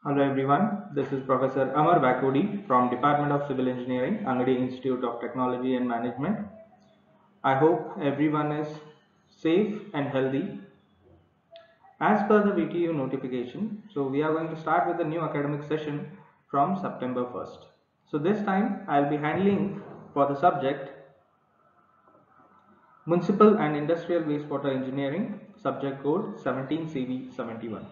Hello everyone, this is Professor Amar Bakudi from Department of Civil Engineering, Angadi Institute of Technology and Management. I hope everyone is safe and healthy. As per the VTU notification, so we are going to start with the new academic session from September 1st. So this time I will be handling for the subject Municipal and Industrial Wastewater Engineering, subject code 17CV71.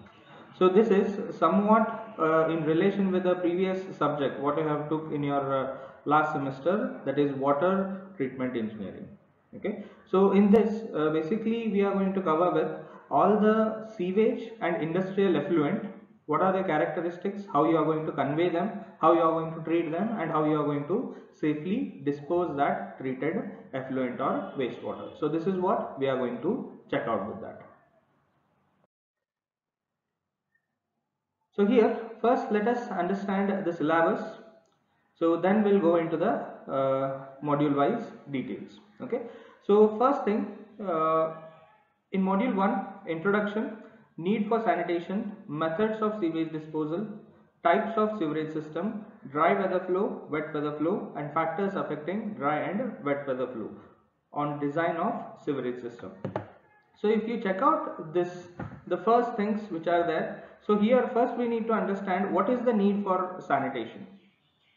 So this is somewhat in relation with the previous subject what you have took in your last semester, that is water treatment engineering. Okay, so in this basically we are going to cover with all the sewage and industrial effluent, what are the characteristics, how you are going to convey them, how you are going to treat them, and how you are going to safely dispose that treated effluent or wastewater. So this is what we are going to check out with that. So here first let us understand the syllabus. So then we'll go into the module wise details. Okay, so first thing, in module 1, introduction, need for sanitation, methods of sewage disposal, types of sewerage system, dry weather flow, wet weather flow, and factors affecting dry and wet weather flow, on design of sewerage system. So if you check out this, the first things which are there, so here first we need to understand what is the need for sanitation.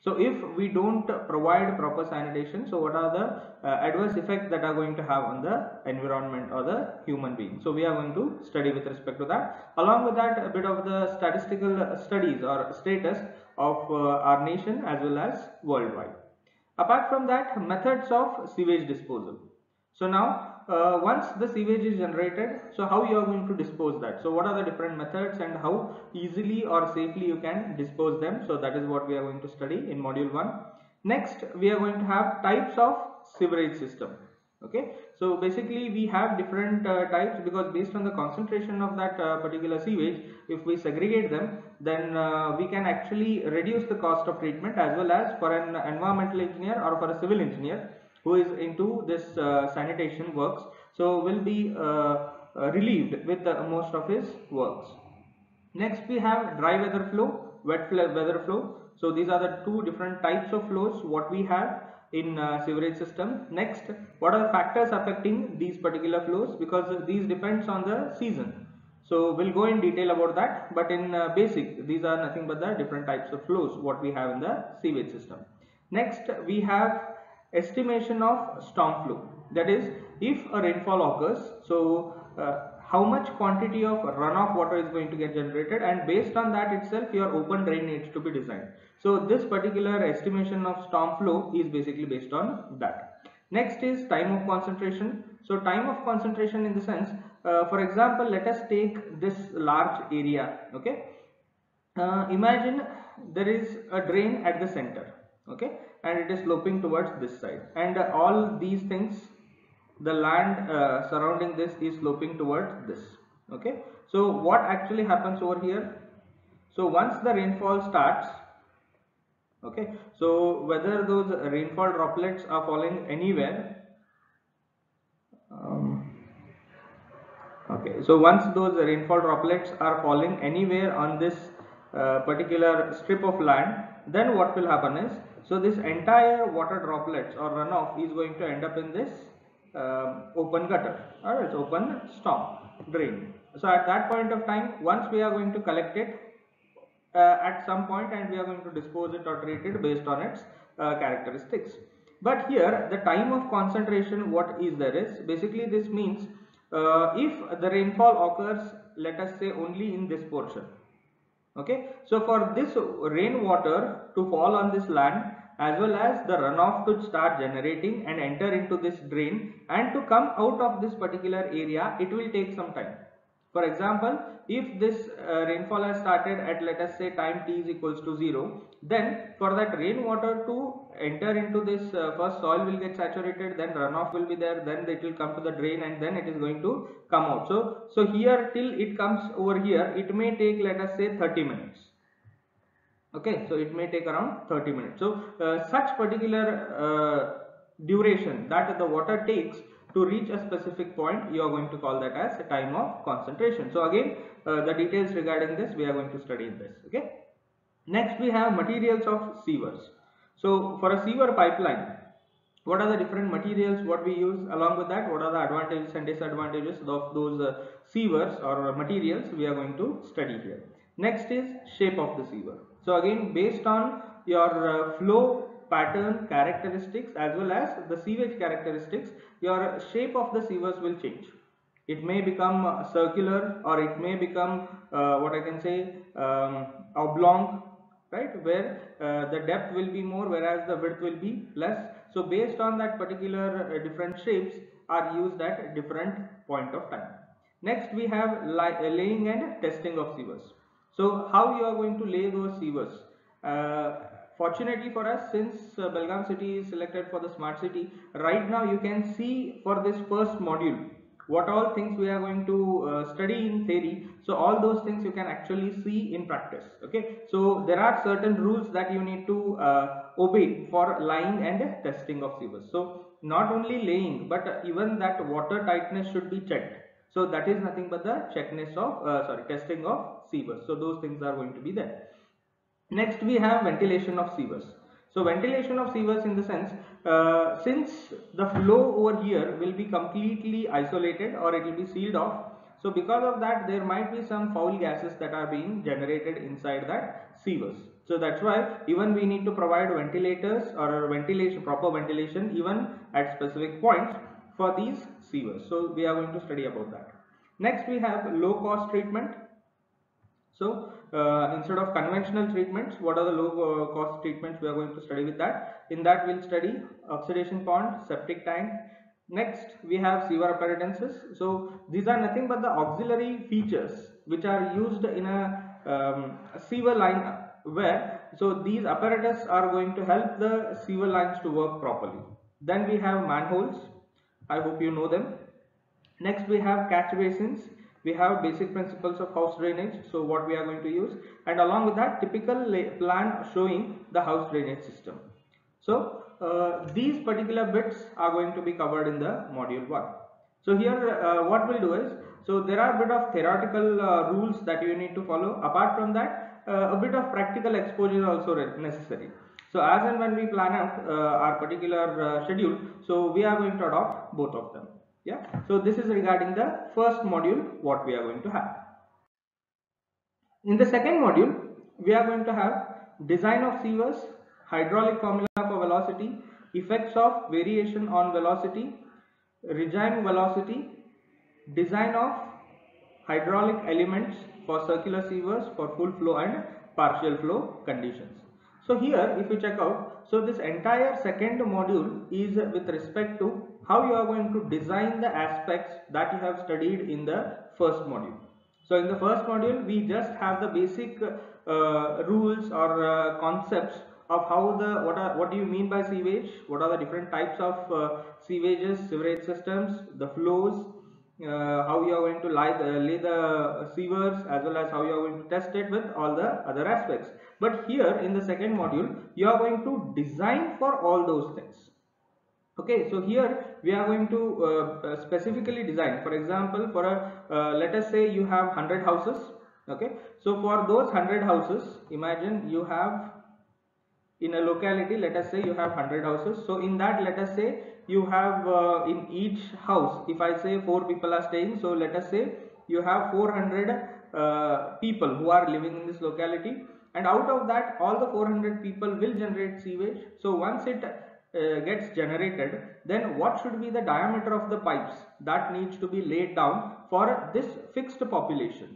So if we don't provide proper sanitation, so what are the adverse effects that are going to have on the environment or the human being? So we are going to study with respect to that. Along with that, a bit of the statistical studies or status of our nation as well as worldwide. Apart from that, methods of sewage disposal. So now once the sewage is generated, so how you are going to dispose that? So what are the different methods and how easily or safely you can dispose them? So that is what we are going to study in module 1. Next we are going to have types of sewerage system. Okay, so basically we have different types, because based on the concentration of that particular sewage, if we segregate them, then we can actually reduce the cost of treatment, as well as for an environmental engineer or for a civil engineer who is into this sanitation works, so will be relieved with most of his works. Next we have dry weather flow, wet weather flow. So these are the two different types of flows what we have in sewerage system. Next, what are the factors affecting these particular flows, because these depends on the season. So we'll go in detail about that, but in basic these are nothing but the different types of flows what we have in the sewage system. Next we have estimation of storm flow, that is if a rainfall occurs, so how much quantity of runoff water is going to get generated, and based on that itself your open drain needs to be designed. So this particular estimation of storm flow is basically based on that. Next is time of concentration. So time of concentration in the sense, for example, let us take this large area. Okay, imagine there is a drain at the center. Okay, and it is sloping towards this side, and all these things, the land surrounding this is sloping towards this. Okay, so what actually happens over here? So once the rainfall starts, okay, so whether those rainfall droplets are falling anywhere, okay, so once those rainfall droplets are falling anywhere on this particular strip of land, then what will happen is, so this entire water droplets or runoff is going to end up in this open gutter, or it's open storm drain. So at that point of time, once we are going to collect it at some point, and we are going to dispose it or treat it based on its characteristics. But here the time of concentration, what is there is, basically this means if the rainfall occurs, let us say only in this portion. Okay, so for this rainwater to fall on this land, as well as the runoff to start generating and enter into this drain and to come out of this particular area, it will take some time. For example, if this rainfall has started at, let us say, time t is equals to 0, then for that rainwater to enter into this, first soil will get saturated, then runoff will be there, then it will come to the drain, and then it is going to come out. So here till it comes over here, it may take, let us say, 30 minutes. Okay, so it may take around 30 minutes. So such particular duration that the water takes to reach a specific point, you are going to call that as a time of concentration. So again, the details regarding this we are going to study in this. Okay, Next we have materials of sewers. So for a sewer pipeline, what are the different materials what we use? Along with that, what are the advantages and disadvantages of those sewers or materials we are going to study here. Next is shape of the sewer. So again, based on your flow pattern characteristics as well as the sewage characteristics, your shape of the sewers will change. It may become circular, or it may become what I can say, oblong, right, where the depth will be more whereas the width will be less. So based on that particular different shapes are used at different point of time. Next we have laying and testing of sewers. So how you are going to lay those sewers? Fortunately for us, since Belgaum city is selected for the smart city, right now you can see for this first module what all things we are going to study in theory. So all those things you can actually see in practice. Okay, so there are certain rules that you need to obey for laying and testing of sewers. So not only laying, but even that water tightness should be checked. So that is nothing but the testing of sewers. So those things are going to be there. Next we have ventilation of sewers. So ventilation of sewers in the sense, since the flow over here will be completely isolated or it will be sealed off, so because of that there might be some foul gases that are being generated inside that sewers. So that's why even we need to provide ventilators or ventilation, proper ventilation even at specific points for these sewers. So we are going to study about that. Next we have low cost treatment. So instead of conventional treatments, what are the low cost treatments we are going to study with that? In that we'll study oxidation pond, septic tank. Next we have sewer apparatuses. So these are nothing but the auxiliary features which are used in a sewer line, where so these apparatus are going to help the sewer lines to work properly. Then we have manholes. I hope you know them. Next we have catch basins. We have basic principles of house drainage, so what we are going to use, and along with that typical plan showing the house drainage system. So these particular bits are going to be covered in the module 1. So here what we'll do is, so there are a bit of theoretical rules that you need to follow. Apart from that, a bit of practical exposure is also necessary. So as and when we plan out our particular schedule, so we are going to adopt both of them. Yeah, so this is regarding the first module what we are going to have. In the second module we are going to have design of sewers, hydraulic formula for velocity, effects of variation on velocity, regime velocity, design of hydraulic elements for circular sewers for full flow and partial flow conditions. So here if you check out, so this entire second module is with respect to how you are going to design the aspects that you have studied in the first module. So in the first module we just have the basic rules or concepts of how the what do you mean by sewage, what are the different types of sewages, sewerage systems, the flows, how you are going to lay the sewers, as well as how you are going to test it with all the other aspects. But here in the second module you are going to design for all those things. Okay, so here we are going to specifically design. For example, for a let us say you have 100 houses. Okay, so for those 100 houses, imagine you have in a locality, let us say you have 100 houses. So in that, let us say you have in each house, if I say 4 people are staying, so let us say you have 400 people who are living in this locality, and out of that all the 400 people will generate sewage. So once it gets generated, then what should be the diameter of the pipes that needs to be laid down for this fixed population?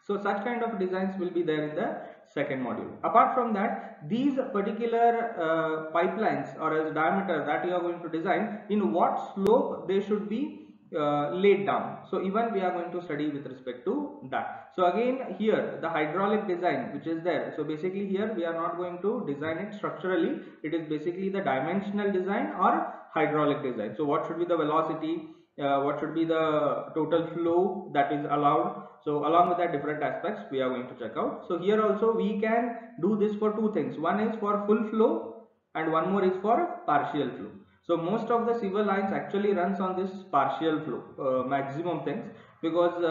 So such kind of designs will be there in the second module. Apart from that, these particular pipelines or as diameter that you are going to design, in what slope they should be laid down. So even we are going to study with respect to that. So again here the hydraulic design which is there. So basically here we are not going to design it structurally. It is basically the dimensional design or hydraulic design. So what should be the velocity? What should be the total flow that is allowed? So along with that different aspects we are going to check out. So here also we can do this for two things. One is for full flow and one more is for partial flow. So most of the sewer lines actually runs on this partial flow maximum things, because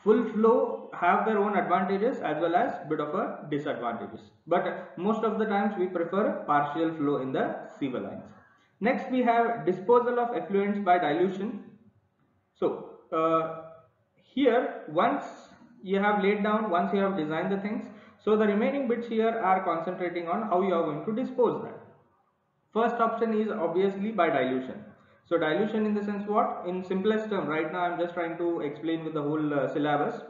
full flow have their own advantages as well as bit of a disadvantages, but most of the times we prefer partial flow in the sewer lines. Next we have disposal of effluents by dilution. So here once you have laid down, once you have designed the things, so the remaining bits here are concentrating on how you are going to dispose that. First option is obviously by dilution. So dilution in the sense what? In simplest term, right now I am just trying to explain with the whole syllabus.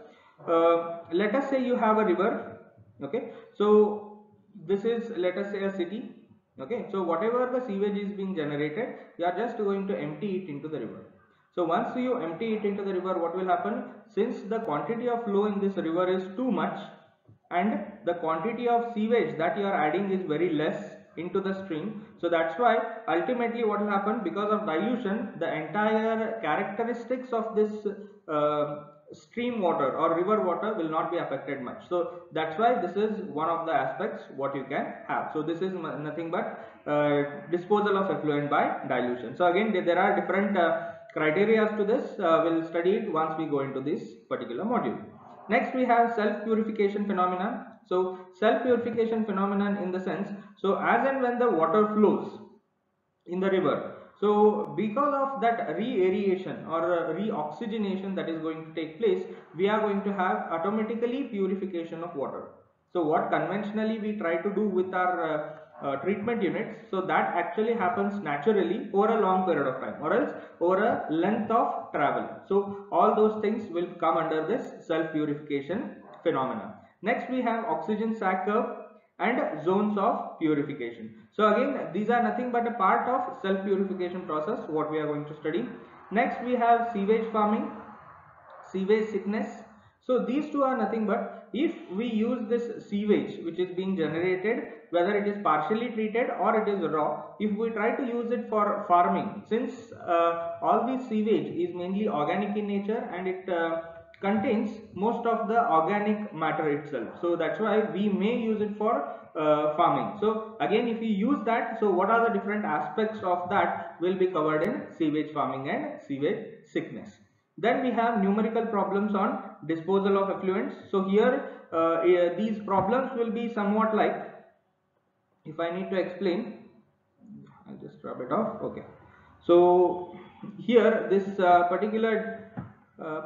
Let us say you have a river, okay, so this is, let us say, a city, okay, so whatever the sewage is being generated, you are just going to empty it into the river. So once you empty it into the river, what will happen? Since the quantity of flow in this river is too much and the quantity of sewage that you are adding is very less into the stream, so that's why ultimately what will happen, because of dilution, the entire characteristics of this stream water or river water will not be affected much. So that's why this is one of the aspects what you can have. So this is nothing but disposal of effluent by dilution. So again there are different criteria to this. We'll study it once we go into this particular module. Next we have self-purification phenomenon. So self-purification phenomenon in the sense, so as and when the water flows in the river, so because of that re-aeration or re-oxygenation that is going to take place, we are going to have automatically purification of water. So what conventionally we try to do with our treatment units, so that actually happens naturally over a long period of time or else over a length of travel. So all those things will come under this self-purification phenomena. Next we have oxygen sac curve and zones of purification. So again these are nothing but a part of self-purification process what we are going to study. Next we have sewage farming, sewage sickness. So these two are nothing but, if we use this sewage which is being generated, whether it is partially treated or it is raw, if we try to use it for farming, since all this sewage is mainly organic in nature and it contains most of the organic matter itself, so that's why we may use it for farming. So again if we use that, so what are the different aspects of that will be covered in sewage farming and sewage sickness. Then we have numerical problems on disposal of effluents. So here these problems will be somewhat like, if I need to explain, I'll just rub it off. Okay, so here this particular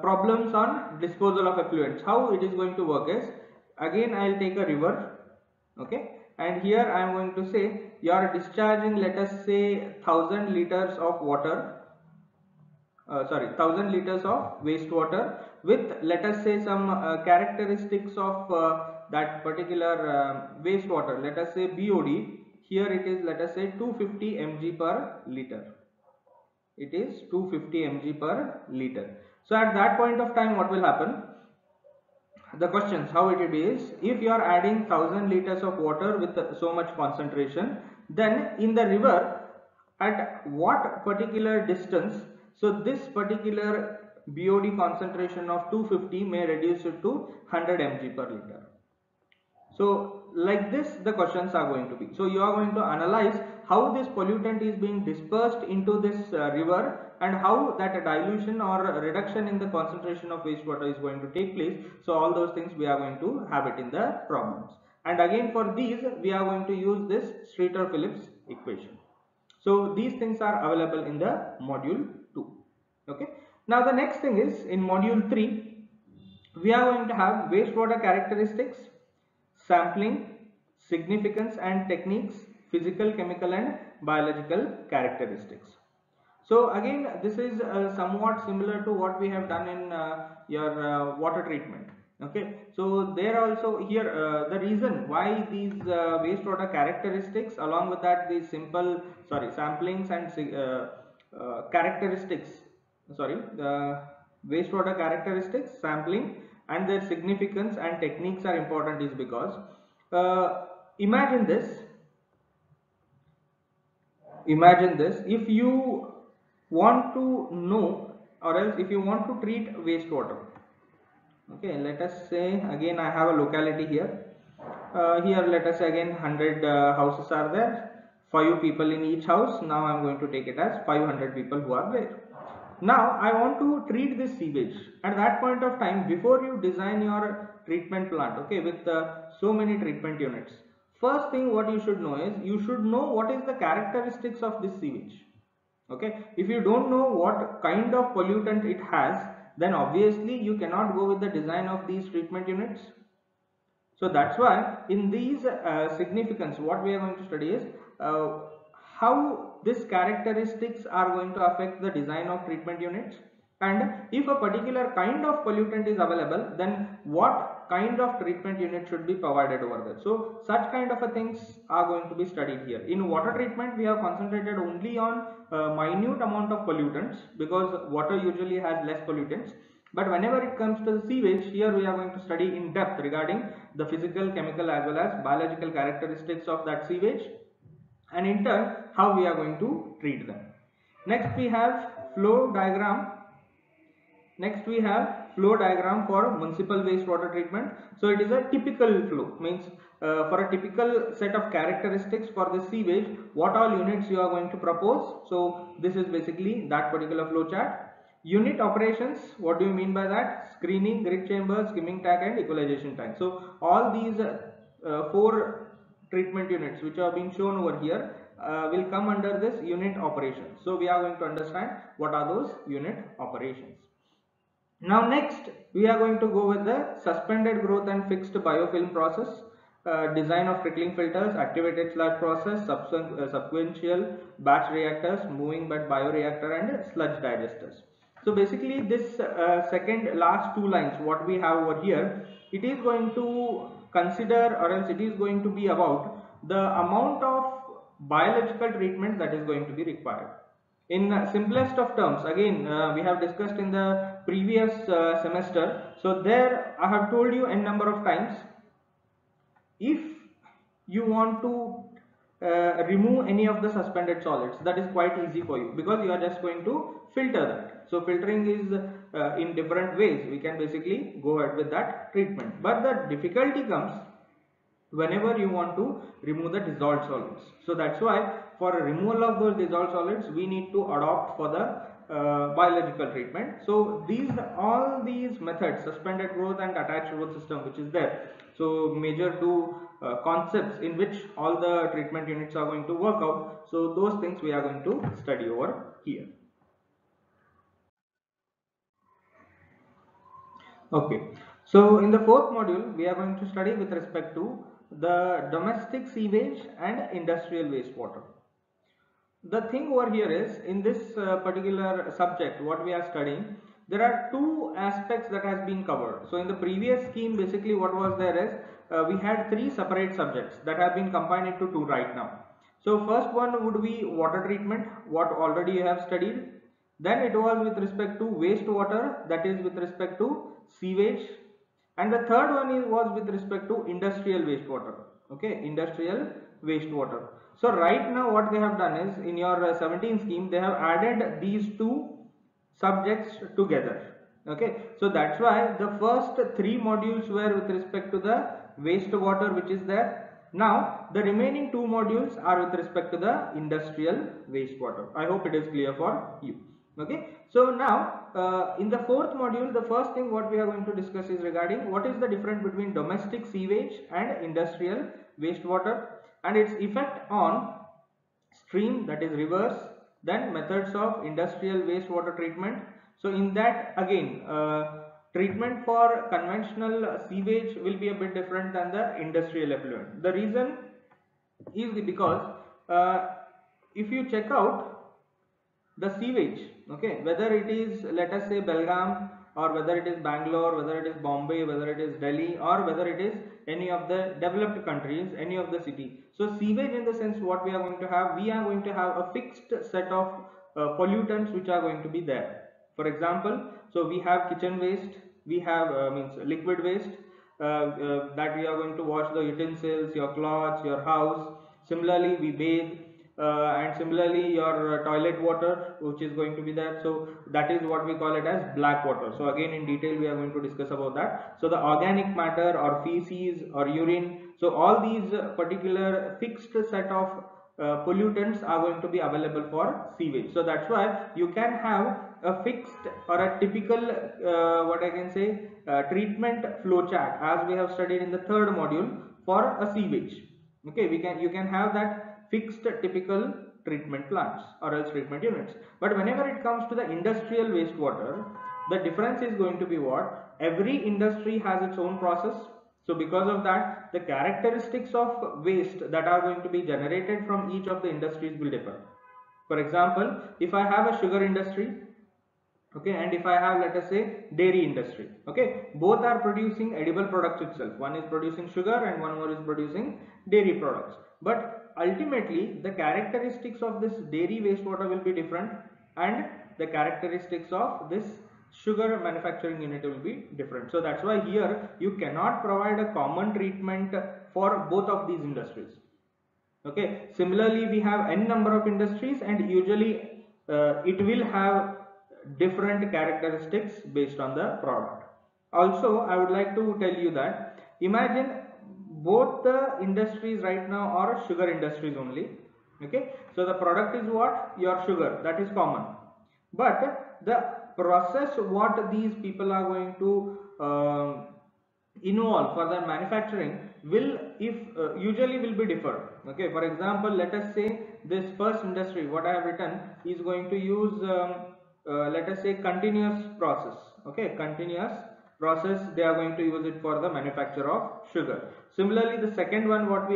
problems on disposal of effluents, how it is going to work is, again I'll take a river, okay, and here I am going to say you are discharging, let us say 1000 liters of water, 1000 liters of wastewater with, let us say, some characteristics of that particular wastewater, let us say BOD. Here it is, let us say 250 mg per liter. It is 250 mg per liter. So at that point of time what will happen? The questions how it will be is, if you are adding 1000 liters of water with so much concentration, then in the river at what particular distance, so this particular BOD concentration of 250 may reduce it to 100 mg per liter. So like this the questions are going to be. So you are going to analyze how this pollutant is being dispersed into this river and how that dilution or reduction in the concentration of wastewater is going to take place. So all those things we are going to have it in the problems. And again for these we are going to use this Streeter-Phillips equation. So these things are available in the module 2. Okay. Now the next thing is, in module 3 we are going to have wastewater characteristics, sampling, significance and techniques, physical, chemical and biological characteristics. So again this is somewhat similar to what we have done in your water treatment. Okay, so there also here the reason why these wastewater characteristics, along with that these samplings and characteristics, the wastewater characteristics, sampling and their significance and techniques are important is because imagine this, if you want to know or else if you want to treat wastewater, okay, let us say again I have a locality here, here let us say again 100 houses are there, 5 people in each house. Now I am going to take it as 500 people who are there. Now I want to treat this sewage. At that point of time, before you design your treatment plant, okay, with so many treatment units, first thing what you should know is you should know what is the characteristics of this sewage. Okay, if you don't know what kind of pollutant it has, then obviously you cannot go with the design of these treatment units. So that's why in these significance, what we are going to study is how these characteristics are going to affect the design of treatment units, and if a particular kind of pollutant is available, then what kind of treatment unit should be provided over there. So such kind of things are going to be studied here. In water treatment, we have concentrated only on minute amount of pollutants because water usually has less pollutants. But whenever it comes to the sewage, here we are going to study in depth regarding the physical, chemical as well as biological characteristics of that sewage, and in turn how we are going to treat them. Next we have flow diagram. Next we have flow diagram for municipal wastewater treatment. So it is a typical flow, means for a typical set of characteristics for the sewage, what all units you are going to propose. So this is basically that particular flow chart. Unit operations, what do you mean by that? Screening, grid chamber, skimming tank and equalization tank. So all these four treatment units which are being shown over here will come under this unit operations. So we are going to understand what are those unit operations. Now next we are going to go with the suspended growth and fixed biofilm process, design of trickling filters, activated sludge process, sequential batch reactors, moving bed bioreactor and sludge digesters. So basically this second last two lines what we have over here, it is going to consider, or else it is going to be about the amount of biological treatment that is going to be required. In simplest of terms, again we have discussed in the previous semester, so there I have told you n number of times, if you want to remove any of the suspended solids, that is quite easy for you because you are just going to filter that. So filtering is in different ways, we can basically go ahead with that treatment, but the difficulty comes whenever you want to remove the dissolved solids. So that's why for removal of those dissolved solids we need to adopt for the biological treatment. So these all these methods, suspended growth and attached growth system which is there, so major two concepts in which all the treatment units are going to work out, so those things we are going to study over here. Okay, so in the fourth module, we are going to study with respect to the domestic sewage and industrial wastewater. The thing over here is, in this particular subject, what we are studying, there are two aspects that has been covered. So in the previous scheme, basically what was there is, we had three separate subjects that have been combined into two right now. So first one would be water treatment, what already you have studied. Then it was with respect to wastewater, that is with respect to sewage, and the third one was with respect to industrial wastewater. Okay, industrial wastewater. So right now what they have done is, in your 17 scheme they have added these two subjects together. Okay, so that's why the first three modules were with respect to the wastewater which is there. Now the remaining two modules are with respect to the industrial wastewater. I hope it is clear for you. Okay, so now in the fourth module, the first thing what we are going to discuss is regarding what is the difference between domestic sewage and industrial wastewater and its effect on stream, that is rivers, then methods of industrial wastewater treatment. So in that again treatment for conventional sewage will be a bit different than the industrial effluent. The reason is because if you check out the sewage, okay, whether it is, let us say, Belgaum, or whether it is Bangalore, whether it is Bombay, whether it is Delhi, or whether it is any of the developed countries, any of the city. So sewage, in the sense what we are going to have, we are going to have a fixed set of pollutants which are going to be there. For example, so we have kitchen waste, we have means liquid waste, that we are going to wash the utensils, your clothes, your house. Similarly we bathe, and similarly your toilet water which is going to be there, so that is what we call it as black water. So again in detail we are going to discuss about that. So the organic matter or feces or urine, so all these particular fixed set of pollutants are going to be available for sewage. So that's why you can have a fixed or a typical what I can say treatment flow chart, as we have studied in the third module for a sewage. Okay, you can have that fixed typical treatment plants or else treatment units. But whenever it comes to the industrial wastewater, the difference is going to be what? Every industry has its own process. So because of that, the characteristics of waste that are going to be generated from each of the industries will differ. For example, if I have a sugar industry, okay, and if I have, let us say, dairy industry, okay, both are producing edible products itself. One is producing sugar and one more is producing dairy products, but ultimately the characteristics of this dairy wastewater will be different, and the characteristics of this sugar manufacturing unit will be different. So that's why here you cannot provide a common treatment for both of these industries. Okay, similarly we have n number of industries, and usually it will have different characteristics based on the product. Also, I would like to tell you that imagine both the industries right now are sugar industries only. Okay, so the product is what? Your sugar, that is common, but the process what these people are going to involve for the manufacturing will, if usually will be different. Okay, for example, let us say this first industry what I have written is going to use let us say continuous process. Okay, continuous process, they are going to use it for the manufacture of sugar. Similarly, the second one what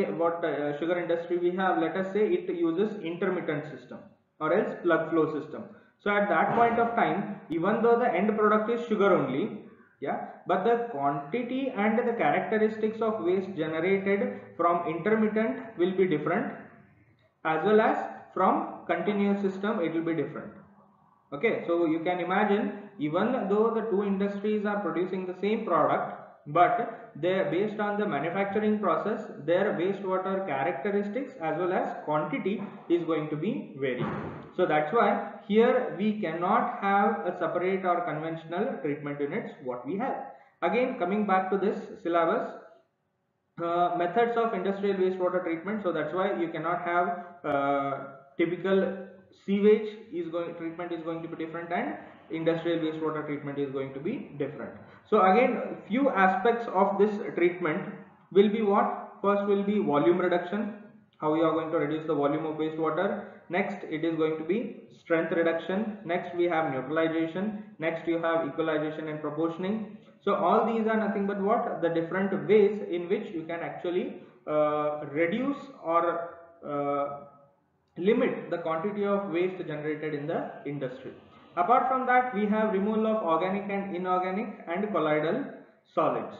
sugar industry we have, let us say it uses intermittent system or else plug flow system. So at that point of time, even though the end product is sugar only, yeah, but the quantity and the characteristics of waste generated from intermittent will be different, as well as from continuous system it will be different. Okay, so you can imagine, even though the two industries are producing the same product, but they, based on the manufacturing process, their wastewater characteristics as well as quantity is going to be varied. So that's why here we cannot have a separate or conventional treatment units what we have. Again, coming back to this syllabus, methods of industrial wastewater treatment. So that's why you cannot have typical sewage treatment is going to be different, and industrial wastewater treatment is going to be different. So again, few aspects of this treatment will be what? First will be volume reduction, how you are going to reduce the volume of wastewater. Next, it is going to be strength reduction. Next, we have neutralization. Next, you have equalization and proportioning. So all these are nothing but what? The different ways in which you can actually reduce or limit the quantity of waste generated in the industry. Apart from that, we have removal of organic and inorganic and colloidal solids.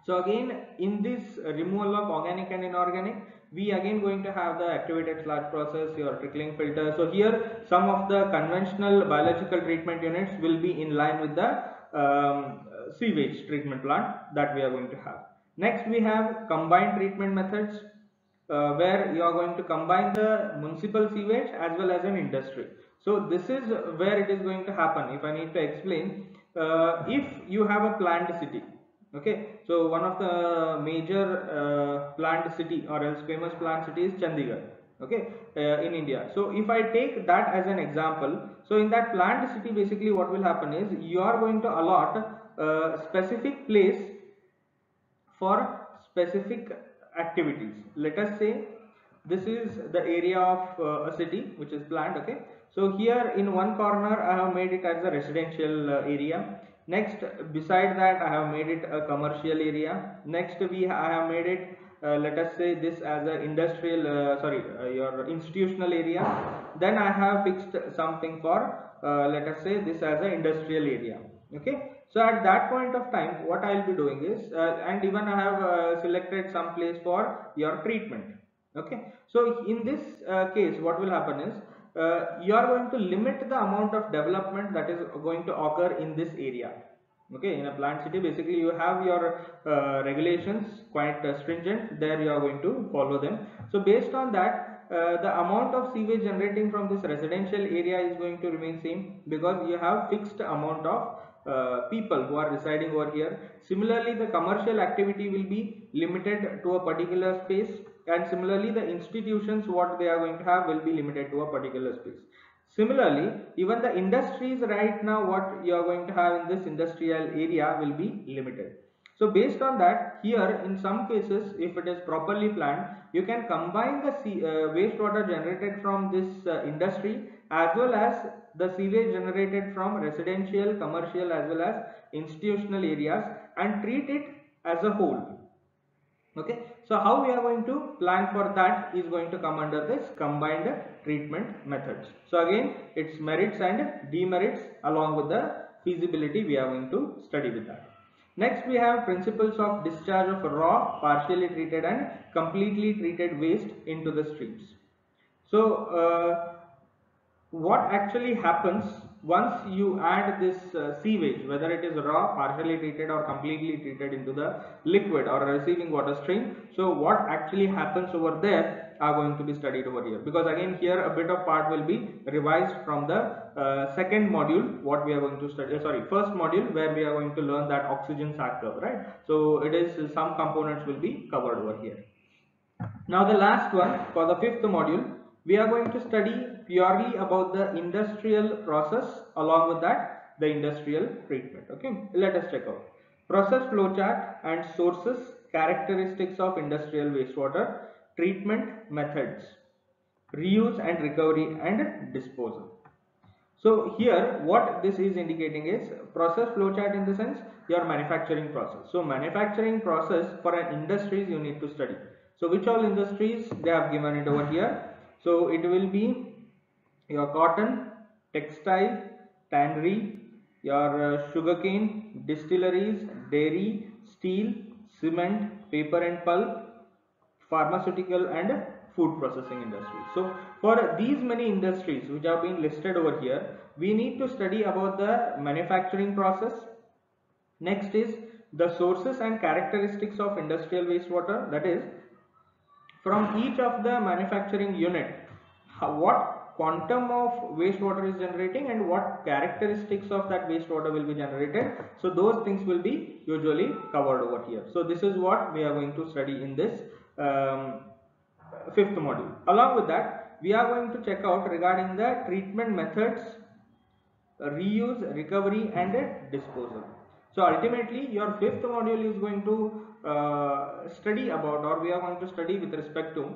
So again, in this removal of organic and inorganic, we again going to have the activated sludge process, your trickling filter. So here some of the conventional biological treatment units will be in line with the sewage treatment plant that we are going to have. Next, we have combined treatment methods, where you are going to combine the municipal sewage as well as an industry. So this is where it is going to happen. If I need to explain, if you have a planned city, okay, so one of the major planned city or else famous planned city is Chandigarh, okay, in India. So if I take that as an example, so in that planned city, basically what will happen is you are going to allot a specific place for specific activities. Let us say this is the area of a city which is planned. Okay, so here in one corner I have made it as a residential area. Next, beside that I have made it a commercial area. Next, I have made it let us say this as a industrial your institutional area. Then I have fixed something for let us say this as an industrial area. Okay, so at that point of time what I will be doing is and even I have selected some place for your treatment. Okay, so in this case what will happen is you are going to limit the amount of development that is going to occur in this area. Okay, in a planned city, basically you have your regulations quite stringent, there you are going to follow them. So based on that, the amount of sewage generating from this residential area is going to remain same, because you have fixed amount of people who are residing over here. Similarly, the commercial activity will be limited to a particular space, and similarly the institutions what they are going to have will be limited to a particular space. Similarly, even the industries right now, what you are going to have in this industrial area will be limited. So based on that, here in some cases, if it is properly planned, you can combine the wastewater generated from this industry as well as the sewage generated from residential, commercial as well as institutional areas and treat it as a whole. Okay, so how we are going to plan for that is going to come under this combined treatment methods. So again, its merits and demerits along with the feasibility we are going to study with that. Next, we have principles of discharge of raw, partially treated and completely treated waste into the streams. So what actually happens once you add this sewage, whether it is raw, partially treated or completely treated into the liquid or receiving water stream. So what actually happens over there are going to be studied over here, because again here a bit of part will be revised from the second module what we are going to study, first module, where we are going to learn that oxygen sac curve, right? So it is some components will be covered over here. Now the last one, for the fifth module, we are going to study purely about the industrial process, along with that the industrial treatment. Okay, let us check out process flowchart and sources, characteristics of industrial wastewater, treatment methods, reuse and recovery and disposal. So here what this is indicating is process flowchart, in the sense your manufacturing process. So manufacturing process for an industries you need to study. So which all industries they have given it over here. So it will be your cotton, textile, tannery, your sugarcane, distilleries, dairy, steel, cement, paper and pulp, pharmaceutical and food processing industry. So for these many industries which have been listed over here, we need to study about the manufacturing process. Next is the sources and characteristics of industrial wastewater, that is from each of the manufacturing unit what quantum of wastewater is generating and what characteristics of that wastewater will be generated. So those things will be usually covered over here. So this is what we are going to study in this fifth module. Along with that, we are going to check out regarding the treatment methods, reuse, recovery and disposal. So ultimately your fifth module is going to study about, or we are going to study with respect to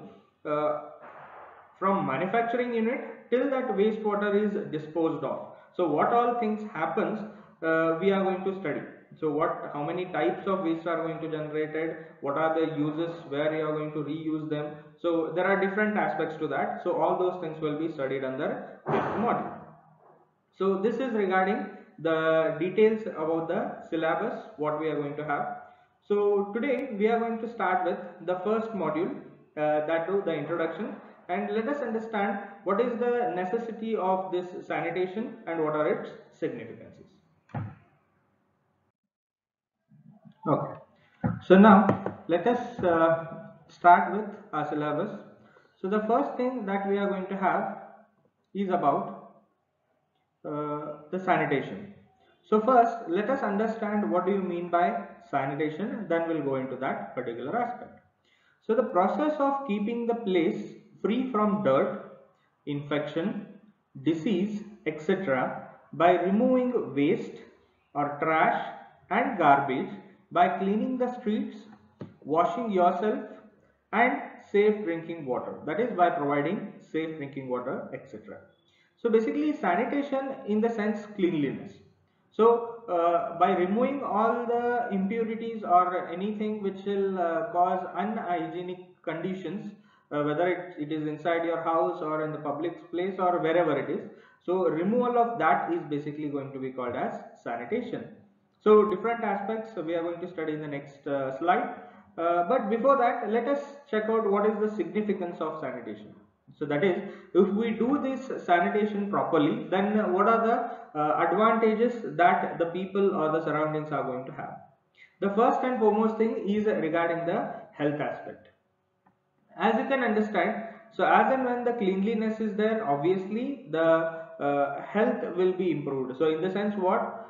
from manufacturing unit till that wastewater is disposed of. So what all things happens we are going to study. So how many types of waste are going to generated, what are the uses, where you are going to reuse them. So there are different aspects to that. So all those things will be studied under fifth module. So this is regarding the details about the syllabus what we are going to have. So today we are going to start with the first module, that too the introduction, and let us understand what is the necessity of this sanitation and what are its significances. Okay. So now let us start with our syllabus. So the first thing that we are going to have is about the sanitation. So first let us understand what do you mean by sanitation, then we'll go into that particular aspect. So the process of keeping the place free from dirt, infection, disease, etc. by removing waste or trash and garbage, by cleaning the streets, washing yourself and safe drinking water, that is by providing safe drinking water, etc. So basically sanitation in the sense cleanliness. So by removing all the impurities or anything which will cause unhygienic conditions, whether it is inside your house or in the public place or wherever it is, so removal of that is basically going to be called as sanitation. So different aspects we are going to study in the next slide. But before that, let us check out what is the significance of sanitation. So that is, if we do this sanitation properly, then what are the advantages that the people or the surroundings are going to have. The first and foremost thing is regarding the health aspect. As you can understand, so as and when the cleanliness is there, obviously the health will be improved. So in the sense what,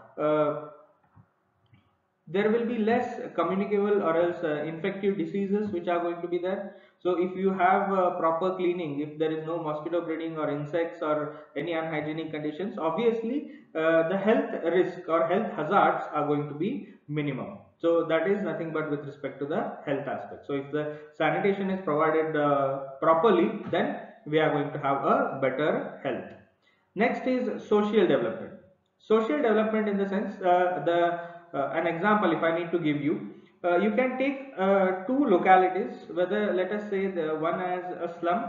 there will be less communicable or else infective diseases which are going to be there. So if you have proper cleaning, if there is no mosquito breeding or insects or any unhygienic conditions, obviously the health risk or health hazards are going to be minimum. So that is nothing but with respect to the health aspect. So if the sanitation is provided properly, then we are going to have a better health. Next is social development. Social development in the sense, an example if I need to give you, you can take two localities, whether let us say the one as a slum,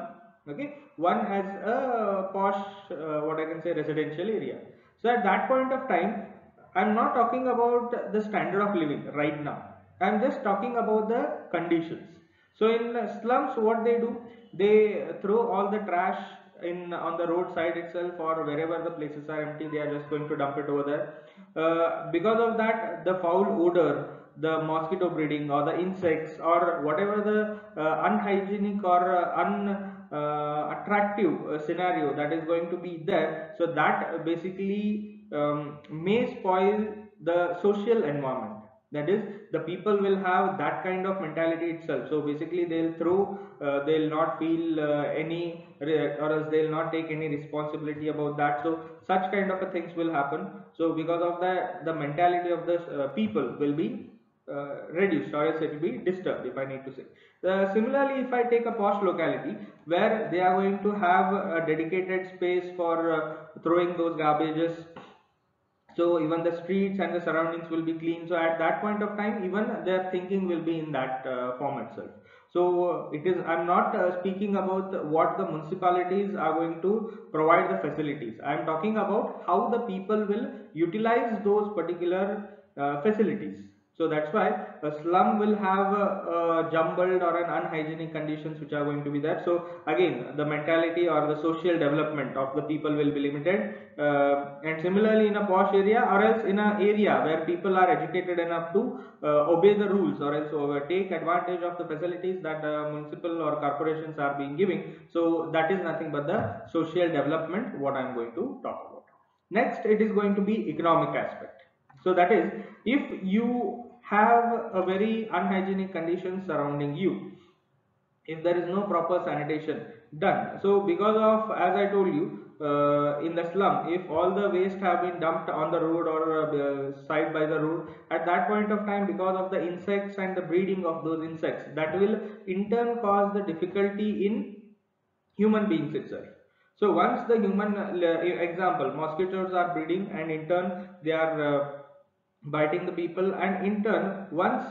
okay, one as a posh, what I can say, residential area. So at that point of time, I'm not talking about the standard of living right now. I'm just talking about the conditions. So in slums, what they do, they throw all the trash in on the roadside itself, or wherever the places are empty, they are just going to dump it over there. Because of that, the foul odor, the mosquito breeding, or the insects, or whatever the unhygienic or unattractive scenario that is going to be there, so that basically may spoil the social environment. That is, the people will have that kind of mentality itself. So basically they'll throw, they'll not feel any, or else they'll not take any responsibility about that. So such kind of a things will happen. So because of that, the mentality of the people will be reduced, or else it will be disturbed, if I need to say. Similarly, if I take a posh locality where they are going to have a dedicated space for throwing those garbages, so even the streets and the surroundings will be clean. So at that point of time, even their thinking will be in that form itself. So it is, I'm not speaking about what the municipalities are going to provide the facilities. I am talking about how the people will utilize those particular facilities. So that's why a slum will have jumbled or an unhygienic conditions which are going to be there. So again, the mentality or the social development of the people will be limited. And similarly, in a posh area, or else in an area where people are educated enough to obey the rules, or else take advantage of the facilities that municipal or corporations are being giving. So that is nothing but the social development what I am going to talk about. Next, it is going to be economic aspect. So that is, if you have a very unhygienic condition surrounding you, if there is no proper sanitation done, so because of, as I told you, in the slum, if all the waste have been dumped on the road or side by the road, at that point of time, because of the insects and the breeding of those insects, that will in turn cause the difficulty in human beings itself. So once the human, example, mosquitoes are breeding, and in turn they are biting the people, and in turn once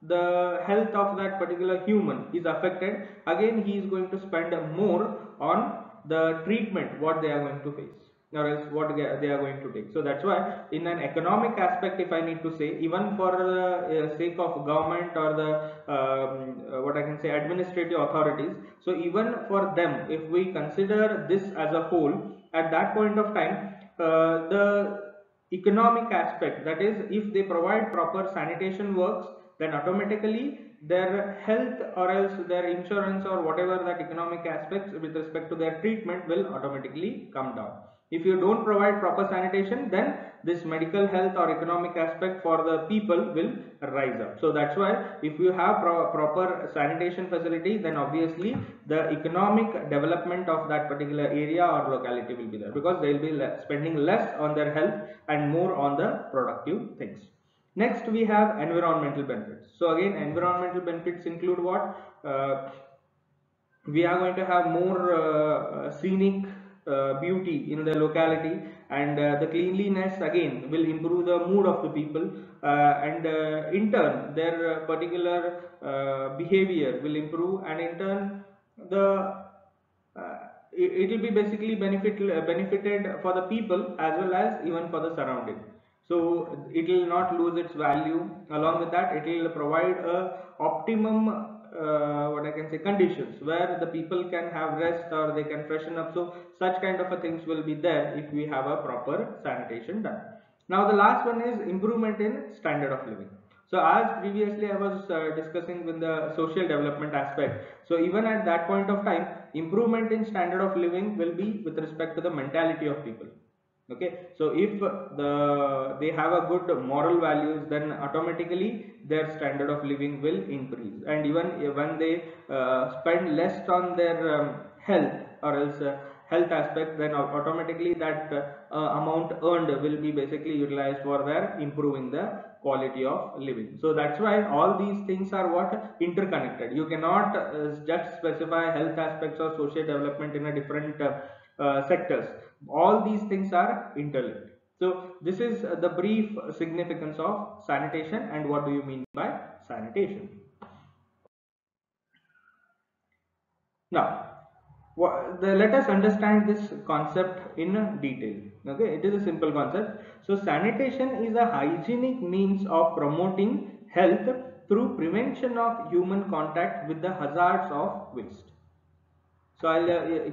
the health of that particular human is affected, again he is going to spend more on the treatment what they are going to face, or else what they are going to take. So that's why in an economic aspect, if I need to say, even for the sake of government or the what I can say, administrative authorities, so even for them, if we consider this as a whole, at that point of time, the economic aspect, that is, if they provide proper sanitation works, then automatically their health or else their insurance or whatever that economic aspects with respect to their treatment will automatically come down. If you don't provide proper sanitation, then this medical health or economic aspect for the people will rise up. So that's why if you have proper sanitation facilities, then obviously the economic development of that particular area or locality will be there, because they will be spending less on their health and more on the productive things. Next, we have environmental benefits. So again, environmental benefits include what? We are going to have more scenic beauty in the locality, and the cleanliness again will improve the mood of the people, and in turn their particular behavior will improve, and in turn the it will be basically benefited for the people as well as even for the surrounding. So it will not lose its value. Along with that, it will provide a optimum what I can say, conditions where the people can have rest or they can freshen up. So such kind of a things will be there if we have a proper sanitation done. Now the last one is improvement in standard of living. So as previously I was discussing with the social development aspect, so even at that point of time, improvement in standard of living will be with respect to the mentality of people. Okay, so if they have a good moral values, then automatically their standard of living will increase, and even when they spend less on their health, or else health aspect, then automatically that amount earned will be basically utilized for their improving the quality of living. So that's why all these things are what interconnected. You cannot just specify health aspects or social development in a different sectors. All these things are interlinked. So this is the brief significance of sanitation, and what do you mean by sanitation. Now, let us understand this concept in detail. Okay, it is a simple concept. So sanitation is a hygienic means of promoting health through prevention of human contact with the hazards of waste. So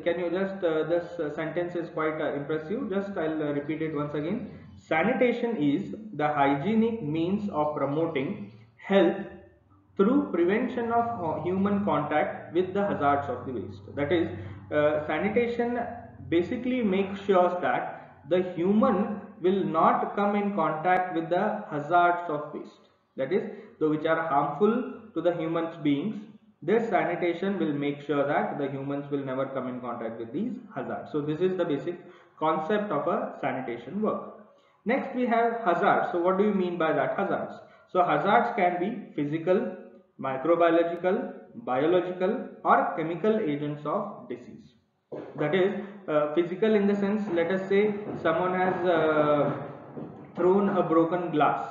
can you just, this sentence is quite impressive. Just I'll repeat it once again. Sanitation is the hygienic means of promoting health through prevention of human contact with the hazards of the waste. That is, sanitation basically makes sure that the human will not come in contact with the hazards of waste. That is, which are harmful to the human beings. This sanitation will make sure that the humans will never come in contact with these hazards. So this is the basic concept of a sanitation work. Next we have hazards. So what do you mean by that, hazards? So hazards can be physical, microbiological, biological, or chemical agents of disease. That is, physical in the sense, let us say someone has thrown a broken glass.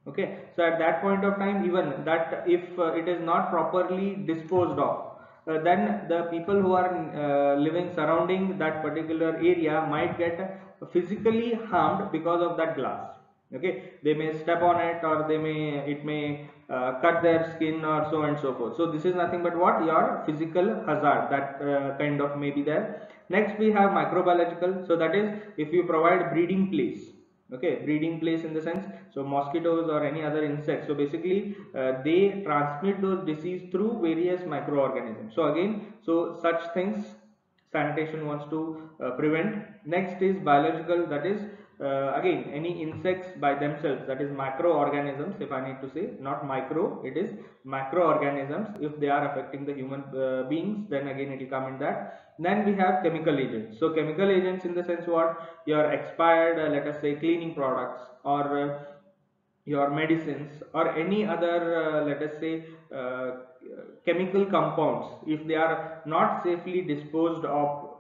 Okay, so at that point of time, even that, if it is not properly disposed of, then the people who are living surrounding that particular area might get physically harmed because of that glass. Okay, they may step on it, or it may cut their skin, or so and so forth. So this is nothing but what, your physical hazard, that kind of may be there. Next we have microbiological. So that is, if you provide breeding place. Okay, breeding place in the sense, so mosquitoes or any other insects, so basically they transmit those disease through various microorganisms. So again, so such things sanitation wants to prevent. Next is biological. That is, again, any insects by themselves, that is macroorganisms, if I need to say, not micro, it is macroorganisms. If they are affecting the human beings, then again it will come in that. Then we have chemical agents. So chemical agents in the sense, what, your expired let us say cleaning products, or your medicines, or any other let us say chemical compounds, if they are not safely disposed of,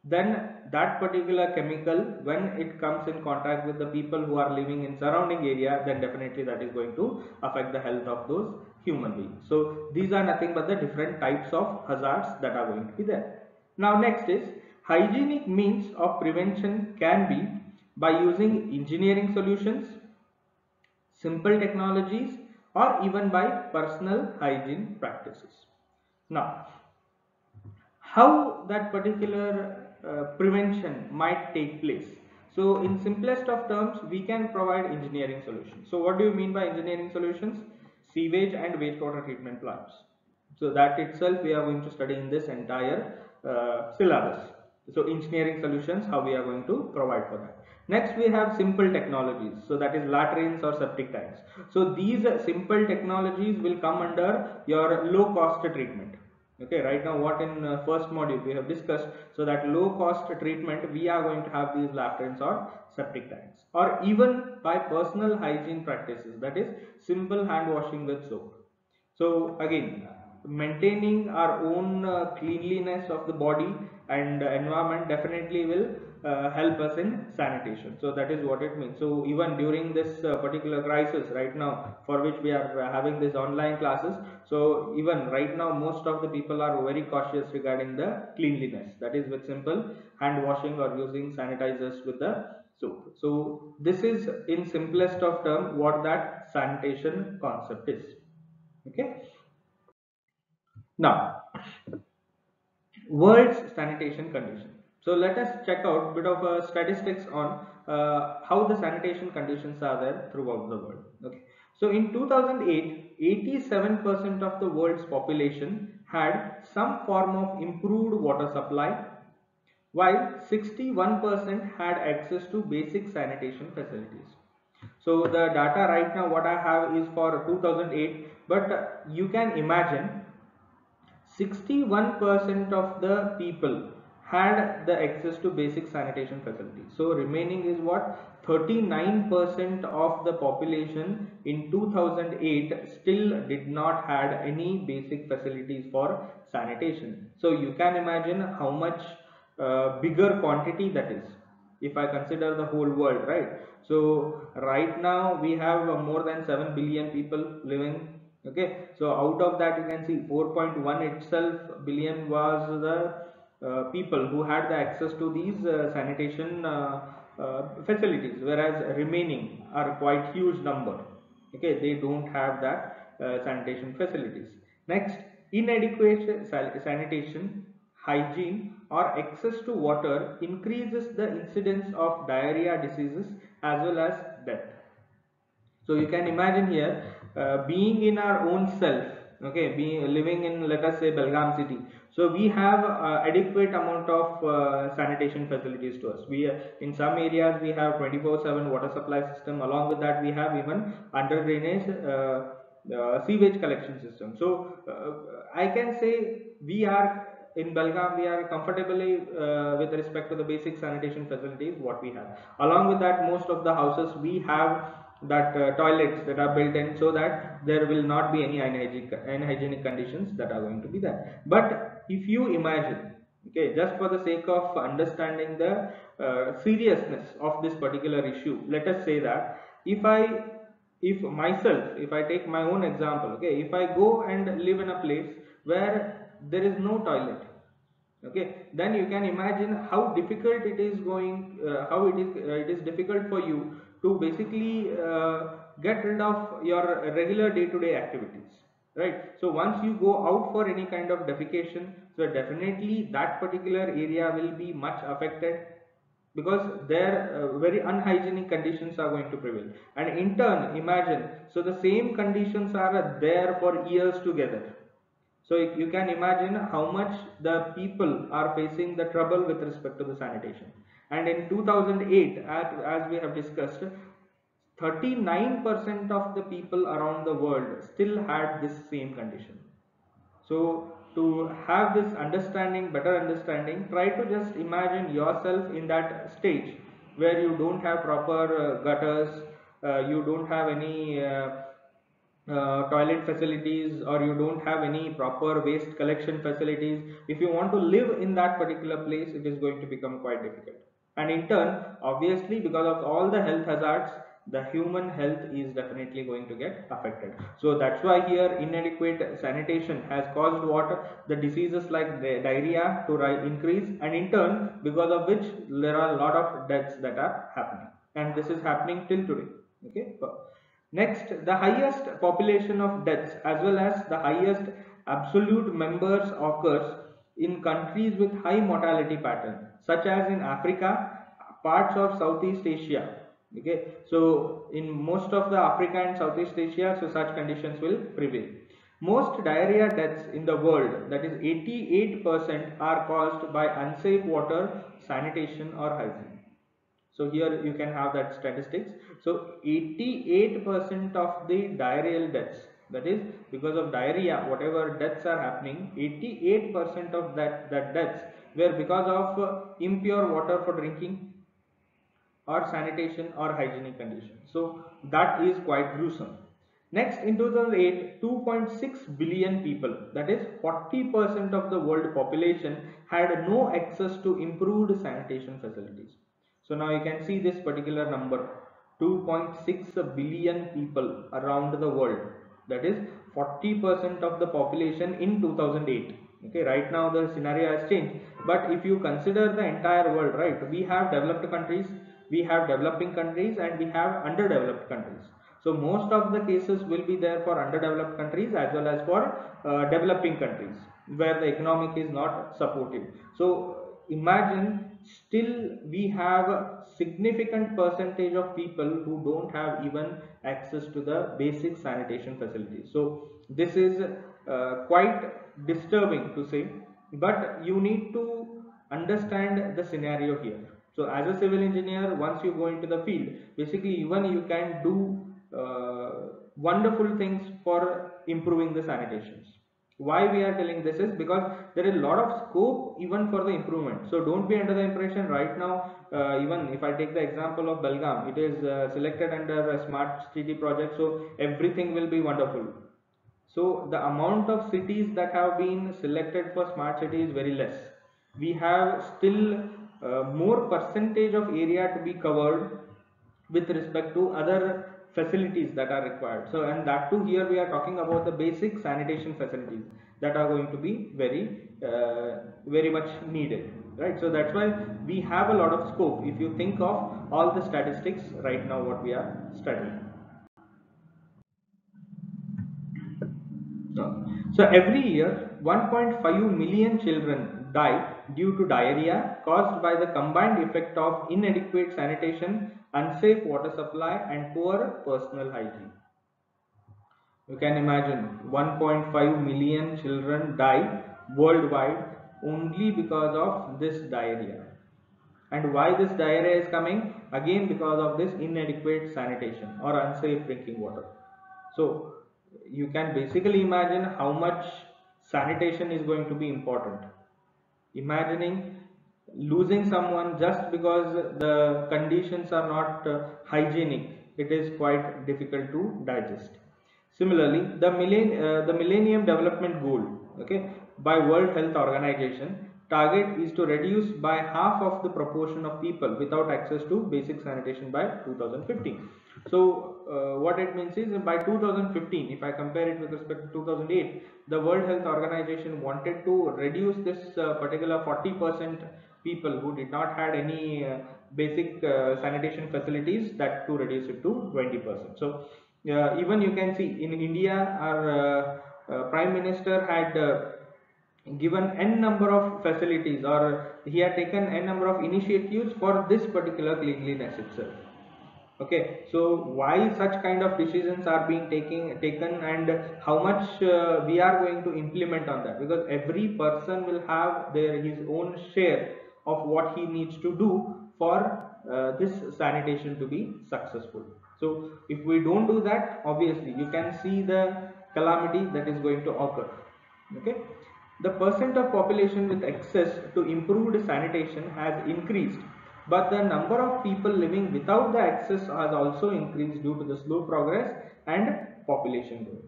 then that particular chemical, when it comes in contact with the people who are living in surrounding area, then definitely that is going to affect the health of those human beings. So these are nothing but the different types of hazards that are going to be there. Now next is, hygienic means of prevention can be by using engineering solutions, simple technologies, or even by personal hygiene practices. Now, how that particular prevention might take place? So in simplest of terms, we can provide engineering solutions. So what do you mean by engineering solutions? Sewage and wastewater treatment plants. So that itself we are going to study in this entire syllabus. So engineering solutions, how we are going to provide for that. Next we have simple technologies. So that is latrines or septic tanks. So these simple technologies will come under your low cost treatment. Okay, right now what in first module we have discussed, so that low cost treatment, we are going to have these latrines or septic tanks, or even by personal hygiene practices, that is simple hand washing with soap. So again, maintaining our own cleanliness of the body and environment definitely will help us in sanitation. So that is what it means. So even during this particular crisis right now, for which we are having this online classes, so even right now most of the people are very cautious regarding the cleanliness, that is with simple hand washing or using sanitizers with the soap. So this is in simplest of term what that sanitation concept is. Okay, now world's sanitation condition. So let us check out bit of statistics on how the sanitation conditions are there throughout the world. Okay, so in 2008, 87% of the world's population had some form of improved water supply, while 61% had access to basic sanitation facilities. So the data right now what I have is for 2008, but you can imagine 61% of the people had the access to basic sanitation facilities. So remaining is what, 39% of the population in 2008 still did not had any basic facilities for sanitation. So you can imagine how much bigger quantity that is if I consider the whole world, right? So right now we have more than 7 billion people living. Okay, so out of that you can see 4.1 itself billion was the people who had the access to these sanitation facilities, whereas remaining are quite huge number. Okay, they don't have that sanitation facilities. Next, inadequate sanitation, hygiene or access to water increases the incidence of diarrhea diseases as well as death. So you can imagine here, being in our own self, okay, being living in, let us say, Belgaum city. So we have adequate amount of sanitation facilities to us. We in some areas we have 24/7 water supply system. Along with that, we have even under drainage sewage collection system. So I can say we are in Belgaum, we are comfortably with respect to the basic sanitation facilities what we have. Along with that, most of the houses we have that toilets that are built in, so that there will not be any unhygienic conditions that are going to be there. But if you imagine, okay, just for the sake of understanding the seriousness of this particular issue, let us say that if myself, if I take my own example, okay, if I go and live in a place where there is no toilet, okay, then you can imagine how difficult it is going, how it is difficult for you to basically get rid of your regular day-to-day activities, right? So once you go out for any kind of defecation, so definitely that particular area will be much affected, because their very unhygienic conditions are going to prevail. And in turn, imagine, so the same conditions are there for years together. So you can imagine how much the people are facing the trouble with respect to the sanitation. And in 2008, as we have discussed, 39% of the people around the world still had this same condition. So to have this understanding, better understanding, try to just imagine yourself in that stage where you don't have proper gutters, you don't have any toilet facilities, or you don't have any proper waste collection facilities. If you want to live in that particular place, it is going to become quite difficult. And in turn, obviously, because of all the health hazards, the human health is definitely going to get affected. So that's why here inadequate sanitation has caused what, the diseases like the diarrhea to increase, and in turn, because of which there are a lot of deaths that are happening, and this is happening till today. Okay. Next, the highest population of deaths as well as the highest absolute numbers occurs in countries with high mortality pattern, such as in Africa, parts of Southeast Asia. Okay, so in most of the Africa and Southeast Asia, so such conditions will prevail. Most diarrhea deaths in the world, that is 88%, are caused by unsafe water, sanitation or hygiene. So here you can have that statistics. So 88% of the diarrheal deaths, that is because of diarrhea, whatever deaths are happening, 88% of that deaths were because of impure water for drinking or sanitation or hygienic conditions. So that is quite gruesome. Next, in 2008, 2.6 billion people, that is 40% of the world population, had no access to improved sanitation facilities. So now you can see this particular number, 2.6 billion people around the world, that is 40% of the population in 2008. Okay, right now the scenario has changed, but if you consider the entire world, right, we have developed countries, we have developing countries, and we have underdeveloped countries. So most of the cases will be there for underdeveloped countries as well as for developing countries where the economic is not supportive. So imagine, still we have a significant percentage of people who don't have even access to the basic sanitation facilities. So this is quite disturbing to say, but you need to understand the scenario here. So as a civil engineer, once you go into the field, basically even you can do wonderful things for improving the sanitations. Why we are telling this is because there is a lot of scope even for the improvement. So don't be under the impression right now, even if I take the example of Belgaum, it is selected under a smart city project, so everything will be wonderful. So the amount of cities that have been selected for smart city is very less. We have still more percentage of area to be covered with respect to other facilities that are required. So, and that too, here we are talking about the basic sanitation facilities that are going to be very much needed, right? So that's why we have a lot of scope if you think of all the statistics right now what we are studying. So every year 1.5 million children die due to diarrhea caused by the combined effect of inadequate sanitation, unsafe water supply and poor personal hygiene. You can imagine 1.5 million children die worldwide only because of this diarrhea. And why this diarrhea is coming? Again because of this inadequate sanitation or unsafe drinking water. So you can basically imagine how much sanitation is going to be important. Imagining losing someone just because the conditions are not hygienic, it is quite difficult to digest. Similarly, the Millennium Development Goal, okay, by World Health Organization, target is to reduce by half of the proportion of people without access to basic sanitation by 2015. So what it means is by 2015, if I compare it with respect to 2008, the World Health Organization wanted to reduce this particular 40% people who did not had any basic sanitation facilities, that to reduce it to 20%. So even you can see in India, our Prime Minister had given n number of facilities, or he had taken n number of initiatives for this particular cleanliness itself. Okay, so why such kind of decisions are being taken and how much we are going to implement on that, because every person will have his own share of what he needs to do for this sanitation to be successful. So if we don't do that, obviously you can see the calamity that is going to occur. Okay, the percent of population with access to improved sanitation has increased, but the number of people living without the access has also increased due to the slow progress and population growth.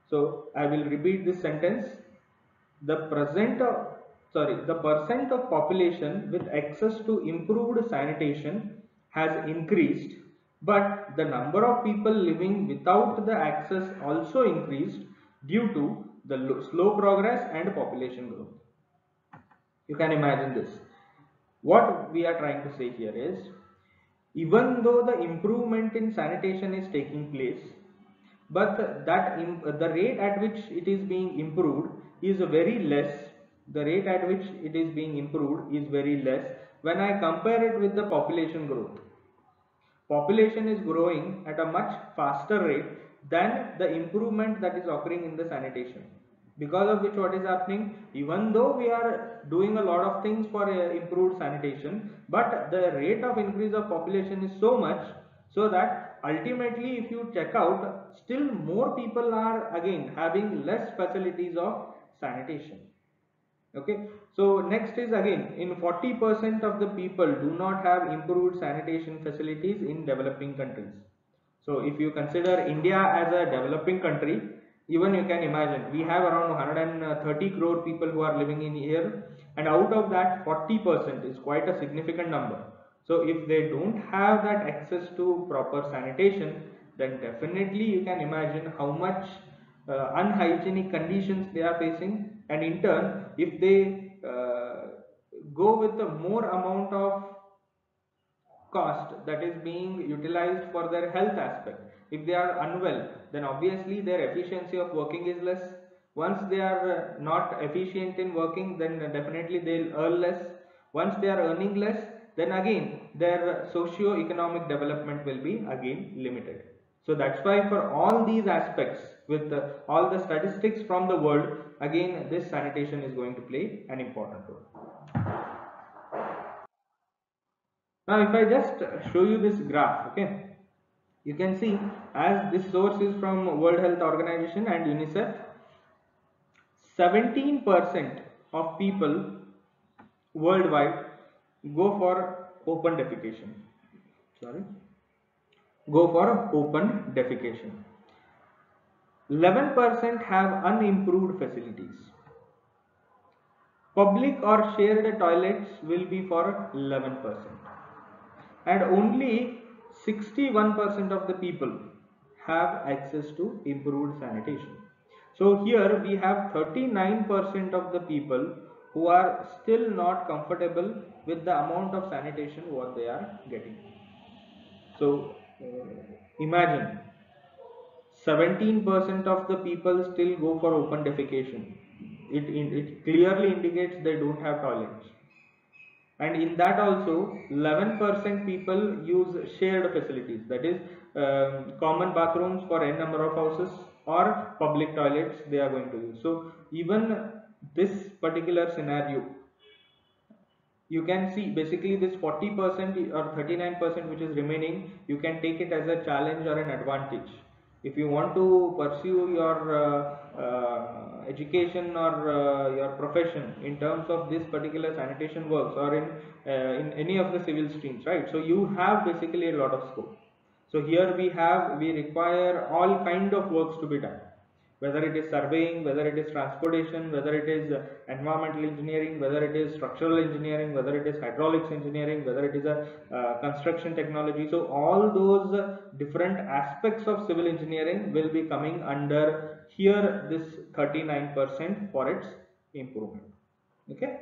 So I will repeat this sentence. The the percent of population with access to improved sanitation has increased, but the number of people living without the access also increased due to the slow progress and population growth. You can imagine this. What we are trying to say here is, even though the improvement in sanitation is taking place, but the rate at which it is being improved is very less. The rate at which it is being improved is very less when I compare it with the population growth. Population is growing at a much faster rate than the improvement that is occurring in the sanitation, because of which what is happening, even though we are doing a lot of things for improved sanitation, but the rate of increase of population is so much, so that ultimately if you check out, still more people are again having less facilities of sanitation. Okay, so next is again, in 40% of the people do not have improved sanitation facilities in developing countries. So if you consider India as a developing country, even you can imagine we have around 130 crore people who are living in here, and out of that 40% is quite a significant number. So if they don't have that access to proper sanitation, then definitely you can imagine how much unhygienic conditions they are facing, and in turn if they go with a more amount of cost that is being utilized for their health aspect, if they are unwell, then obviously their efficiency of working is less. Once they are not efficient in working, then definitely they'll earn less. Once they are earning less, then again their socio-economic development will be again limited. So that's why for all these aspects, with all the statistics from the world, again this sanitation is going to play an important role. Now if I just show you this graph, okay, you can see, as this source is from World Health Organization and UNICEF, 17% of people worldwide go for open defecation. Sorry, go for open defecation. 11% have unimproved facilities. Public or shared toilets will be for 11%. And only 61% of the people have access to improved sanitation. So here we have 39% of the people who are still not comfortable with the amount of sanitation what they are getting. So imagine 17% of the people still go for open defecation. It clearly indicates they don't have toilets. And in that also 11% people use shared facilities, that is common bathrooms for n number of houses or public toilets they are going to use. So even this particular scenario, you can see basically this 40% or 39% which is remaining, you can take it as a challenge or an advantage. If you want to pursue your education or your profession in terms of this particular sanitation works, or in any of the civil streams, right? So you have basically a lot of scope. So here we require all kind of works to be done, whether it is surveying, whether it is transportation, whether it is environmental engineering, whether it is structural engineering, whether it is hydraulics engineering, whether it is a construction technology. So all those different aspects of civil engineering will be coming under here, this 39% for its improvement. Okay.